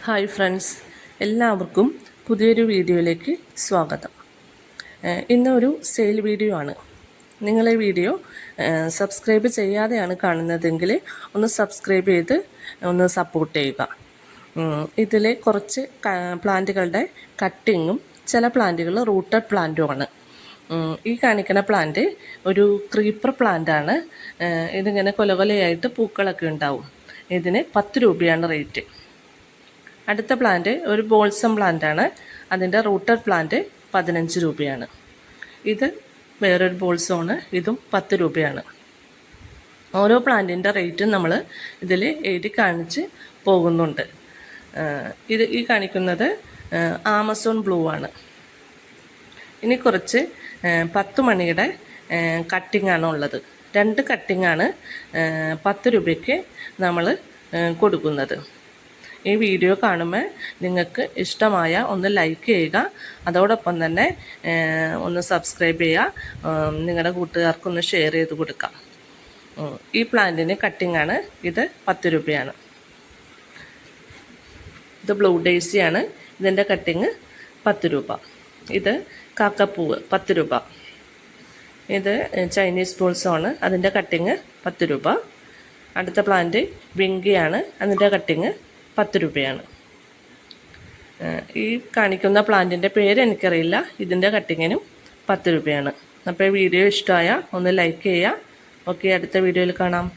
Hi friends, എല്ലാവർക്കും പുതിയൊരു വീഡിയോയിലേക്ക് സ്വാഗതം. ഇന്നൊരു സെയിൽ വീഡിയോ ആണ്. നിങ്ങൾ ഈ വീഡിയോ സബ്സ്ക്രൈബ് ചെയ്യാതെയാണ് കാണുന്നതെങ്കിൽ ഒന്ന് സബ്സ്ക്രൈബ് ചെയ്ത് ഒന്ന് സപ്പോർട്ട് ചെയ്യുക. ഇതിൽ കുറച്ച് പ്ലാന്റുകളുടെ കട്ടിങ്ങും ചില പ്ലാന്റുകൾ റൂട്ടഡ് പ്ലാന്റുമാണ്. ഈ കാണിക്കുന്ന പ്ലാന്റ് ഒരു ക്രീപ്പർ പ്ലാന്റാണ്. ഇതിങ്ങനെ കൊലകൊലയായിട്ട് പൂക്കളൊക്കെ ഉണ്ടാവും. ഇതിന് 10 രൂപയാണ് റേറ്റ്. അടുത്ത പ്ലാന്റ് ഒരു ബോൾസം പ്ലാന്റാണ്. അതിൻ്റെ റൂട്ടഡ് പ്ലാന്റ് 15 രൂപയാണ്. ഇത് വേറൊരു ബോൾസമാണ്. ഇതും 10 രൂപയാണ്. ഓരോ പ്ലാന്റിൻ്റെ റേറ്റും നമ്മൾ ഇതിൽ എഴുതി കാണിച്ച് പോകുന്നുണ്ട്. ഈ കാണിക്കുന്നത് ആമസോൺ ബ്ലൂ ആണ്. ഇനി കുറച്ച് 10 മണിയുടെ കട്ടിങ്ങാണ് ഉള്ളത്. 2 കട്ടിങ്ങാണ് 10 രൂപയ്ക്ക് നമ്മൾ കൊടുക്കുന്നത്. ഈ വീഡിയോ കാണുമ്പോൾ നിങ്ങൾക്ക് ഇഷ്ടമായ ഒന്ന് ലൈക്ക് ചെയ്യുക, അതോടൊപ്പം തന്നെ ഒന്ന് സബ്സ്ക്രൈബ് ചെയ്യുക, നിങ്ങളുടെ കൂട്ടുകാർക്കൊന്ന് ഷെയർ ചെയ്ത് കൊടുക്കാം. ഈ പ്ലാന്റിന് കട്ടിങ്ങാണ്. ഇത് 10 രൂപയാണ്. ഇത് ബ്ലൂ ഡേയ്സിയാണ്. ഇതിൻ്റെ കട്ടിങ് 10 രൂപ. ഇത് കാക്കപ്പൂവ് 10 രൂപ. ഇത് ചൈനീസ് ബോൾസമാണ്. അതിൻ്റെ കട്ടിങ് 10 രൂപ. അടുത്ത പ്ലാന്റ് വിങ്കിയാണ്. അതിൻ്റെ കട്ടിങ് 10 രൂപയാണ്. ഈ കാണിക്കുന്ന പ്ലാന്റിൻ്റെ പേര് എനിക്കറിയില്ല. ഇതിൻ്റെ കട്ടിങ്ങിനും 10 രൂപയാണ്. അപ്പോൾ ഈ വീഡിയോ ഇഷ്ടമായ ഒന്ന് ലൈക്ക് ചെയ്യുക. ഓക്കെ, അടുത്ത വീഡിയോയിൽ കാണാം.